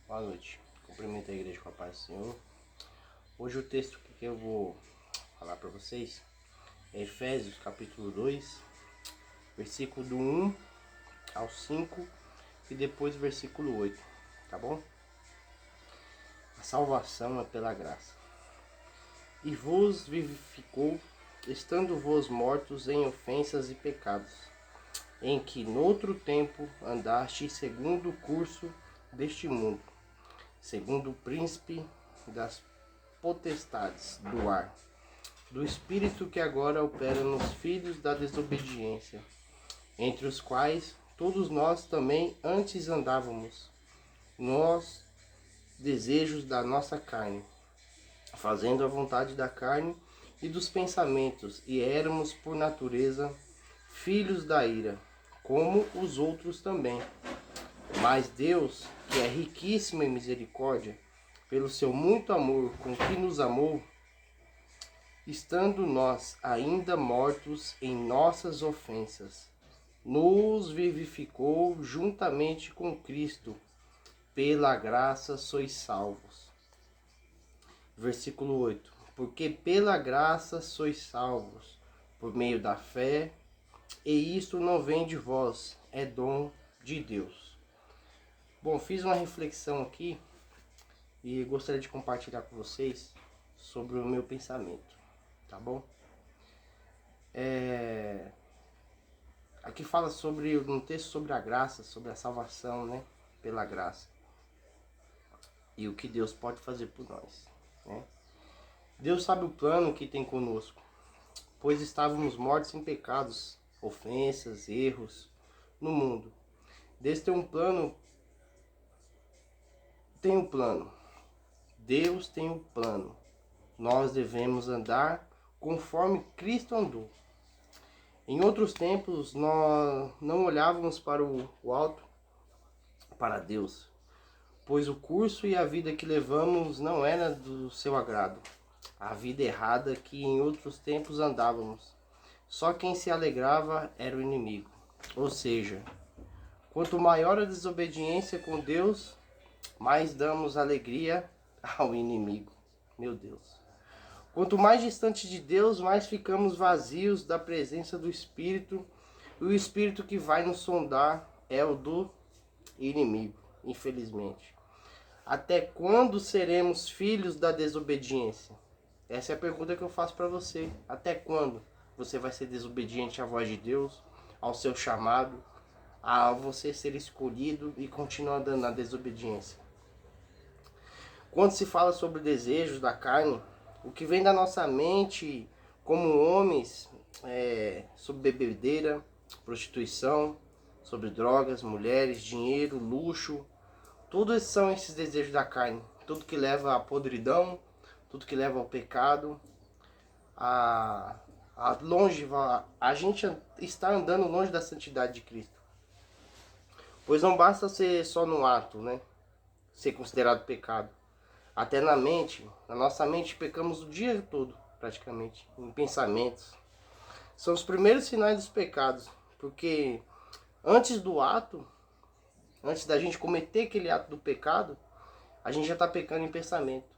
Boa noite. Cumprimento a igreja com a paz do Senhor. Hoje o texto que eu vou falar para vocês é Efésios capítulo 2, versículo do 1 ao 5 e depois versículo 8, tá bom? A salvação é pela graça. E vos vivificou, estando vos mortos em ofensas e pecados, em que noutro tempo andastes segundo o curso deste mundo, segundo o príncipe das potestades do ar, do espírito que agora opera nos filhos da desobediência, entre os quais todos nós também antes andávamos, nos desejos da nossa carne, fazendo a vontade da carne e dos pensamentos, e éramos por natureza filhos da ira, como os outros também. Mas Deus, que é riquíssimo em misericórdia, pelo seu muito amor com que nos amou, estando nós ainda mortos em nossas ofensas, nos vivificou juntamente com Cristo. Pela graça sois salvos. Versículo 8. Porque pela graça sois salvos, por meio da fé, e isto não vem de vós, é dom de Deus. Bom, fiz uma reflexão aqui e gostaria de compartilhar com vocês sobre o meu pensamento, tá bom? Aqui fala sobre um texto sobre a graça, sobre a salvação, né? Pela graça. E o que Deus pode fazer por nós, né? Deus sabe o plano que tem conosco, pois estávamos mortos em pecados, ofensas, erros no mundo. Deus tem um plano. Deus tem um plano. Nós devemos andar conforme Cristo andou. Em outros tempos, nós não olhávamos para o alto, para Deus, pois o curso e a vida que levamos não era do seu agrado. A vida errada que em outros tempos andávamos. Só quem se alegrava era o inimigo. Ou seja, quanto maior a desobediência com Deus, mais damos alegria ao inimigo. Meu Deus. Quanto mais distante de Deus, mais ficamos vazios da presença do Espírito. E o Espírito que vai nos sondar é o do inimigo, infelizmente. Até quando seremos filhos da desobediência? Essa é a pergunta que eu faço para você. Até quando você vai ser desobediente à voz de Deus, ao seu chamado, a você ser escolhido e continuar andando na desobediência? Quando se fala sobre desejos da carne, o que vem da nossa mente como homens sobre bebedeira, prostituição, sobre drogas, mulheres, dinheiro, luxo, todos são esses desejos da carne. Tudo que leva à podridão, tudo que leva ao pecado, a gente está andando longe da santidade de Cristo. Pois não basta ser só no ato, né? Ser considerado pecado. Até na nossa mente pecamos o dia todo, praticamente, em pensamentos. São os primeiros sinais dos pecados, porque antes do ato, antes da gente cometer aquele ato do pecado, a gente já está pecando em pensamento.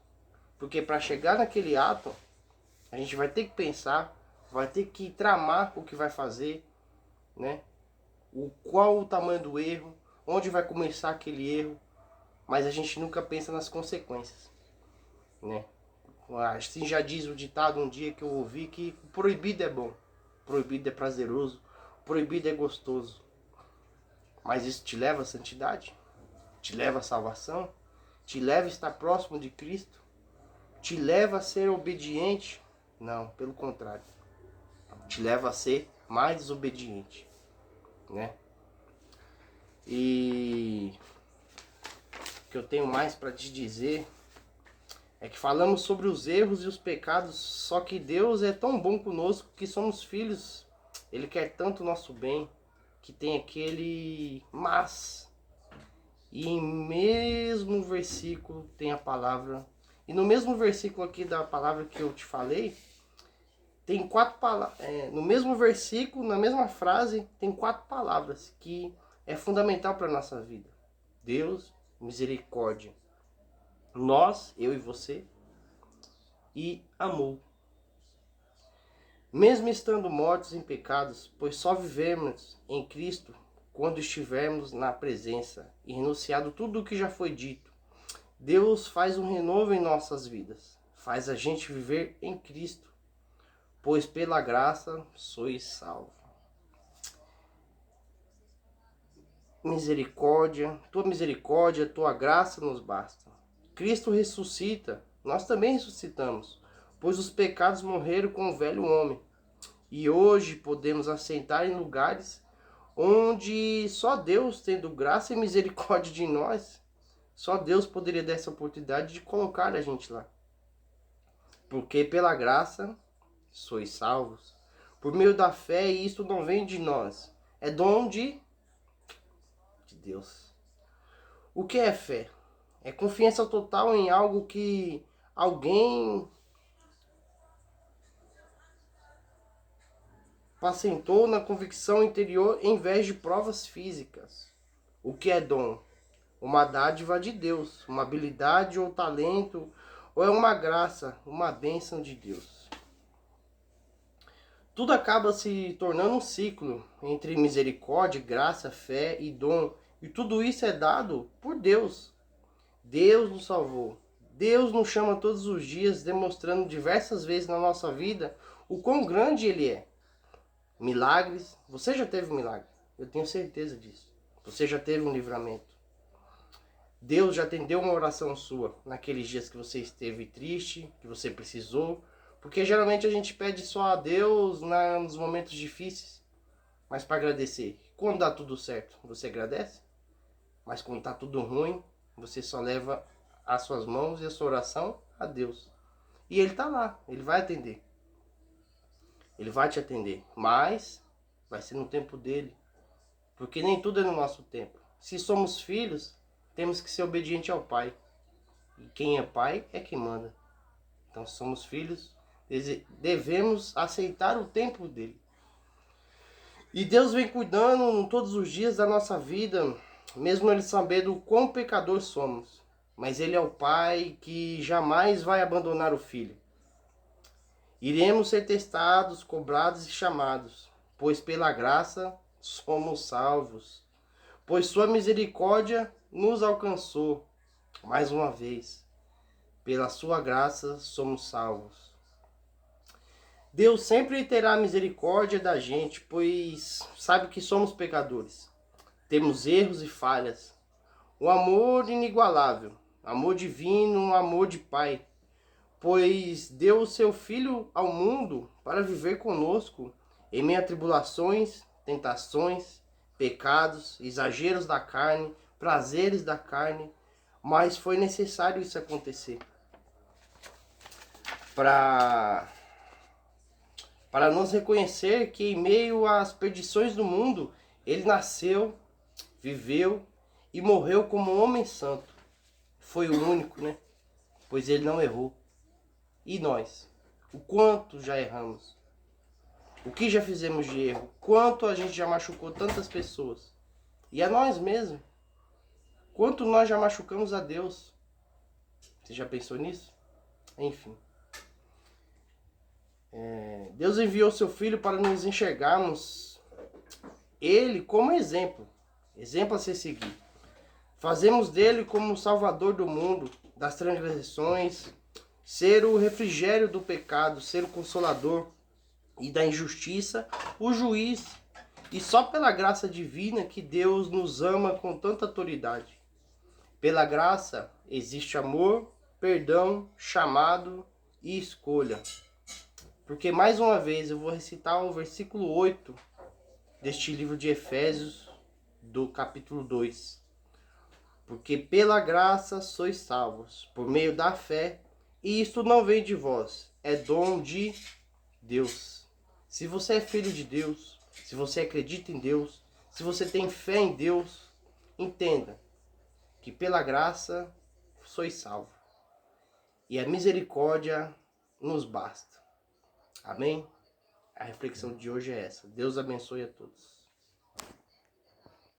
Porque para chegar naquele ato, a gente vai ter que pensar, vai ter que tramar o que vai fazer, né? Qual o tamanho do erro, onde vai começar aquele erro, mas a gente nunca pensa nas consequências, né? Assim já diz o ditado um dia que eu ouvi, que proibido é bom, proibido é prazeroso, proibido é gostoso. Mas isso te leva à santidade? Te leva à salvação? Te leva a estar próximo de Cristo? Te leva a ser obediente? Não, pelo contrário. Te leva a ser mais desobediente, né? E o que eu tenho mais para te dizer é que falamos sobre os erros e os pecados, só que Deus é tão bom conosco que somos filhos. Ele quer tanto o nosso bem, que tem aquele mas. E em mesmo versículo tem a palavra. E no mesmo versículo aqui da palavra que eu te falei, tem 4 palavras. No mesmo versículo, na mesma frase, tem 4 palavras que é fundamental para a nossa vida. Deus misericórdia. Nós, eu e você, e amou. Mesmo estando mortos em pecados, pois só vivemos em Cristo quando estivermos na presença e renunciado tudo o que já foi dito. Deus faz um renovo em nossas vidas, faz a gente viver em Cristo, pois pela graça sois salvos. Misericórdia, tua graça nos basta. Cristo ressuscita, nós também ressuscitamos, pois os pecados morreram com o velho homem. E hoje podemos assentar em lugares onde só Deus, tendo graça e misericórdia de nós, só Deus poderia dar essa oportunidade de colocar a gente lá. Porque pela graça sois salvos, por meio da fé, e isto não vem de nós, é dom de Deus. O que é fé? É confiança total em algo que alguém pacientou na convicção interior em vez de provas físicas. O que é dom? Uma dádiva de Deus, uma habilidade ou talento, ou é uma graça, uma bênção de Deus. Tudo acaba se tornando um ciclo entre misericórdia, graça, fé e dom. E tudo isso é dado por Deus. Deus nos salvou. Deus nos chama todos os dias, demonstrando diversas vezes na nossa vida o quão grande Ele é. Milagres. Você já teve um milagre. Eu tenho certeza disso. Você já teve um livramento. Deus já atendeu uma oração sua naqueles dias que você esteve triste, que você precisou. Porque geralmente a gente pede só a Deus nos momentos difíceis, mas para agradecer. Quando dá tudo certo, você agradece? Mas quando está tudo ruim, você só leva as suas mãos e a sua oração a Deus. E Ele está lá, Ele vai atender. Ele vai te atender, mas vai ser no tempo dele. Porque nem tudo é no nosso tempo. Se somos filhos, temos que ser obedientes ao Pai. E quem é pai é quem manda. Então, se somos filhos, devemos aceitar o tempo dele. E Deus vem cuidando todos os dias da nossa vida, mesmo Ele sabendo o quão pecador somos. Mas Ele é o Pai que jamais vai abandonar o Filho. Iremos ser testados, cobrados e chamados, pois pela graça somos salvos. Pois sua misericórdia nos alcançou, mais uma vez. Pela sua graça somos salvos. Deus sempre terá misericórdia da gente, pois sabe que somos pecadores. Temos erros e falhas. Um amor inigualável, amor divino, um amor de Pai. Pois deu o seu Filho ao mundo para viver conosco em meio a tribulações, tentações, pecados, exageros da carne, prazeres da carne. Mas foi necessário isso acontecer para nos reconhecer que em meio às perdições do mundo, Ele nasceu, viveu e morreu como um homem santo. Foi o único, né? Pois Ele não errou. E nós? O quanto já erramos? O que já fizemos de erro? Quanto a gente já machucou tantas pessoas? E a nós mesmos? Quanto nós já machucamos a Deus? Você já pensou nisso? Enfim. Deus enviou seu Filho para nos enxergarmos Ele como exemplo. Exemplo a ser seguido. Fazemos dele como o Salvador do mundo, das transgressões, ser o refrigério do pecado, ser o consolador e da injustiça, o juiz. E só pela graça divina que Deus nos ama com tanta autoridade. Pela graça existe amor, perdão, chamado e escolha. Porque mais uma vez eu vou recitar o versículo 8 deste livro de Efésios, do capítulo 2. Porque pela graça sois salvos, por meio da fé, e isto não vem de vós, é dom de Deus. Se você é filho de Deus, se você acredita em Deus, se você tem fé em Deus, entenda que pela graça sois salvos. E a misericórdia nos basta. Amém? A reflexão de hoje é essa. Deus abençoe a todos.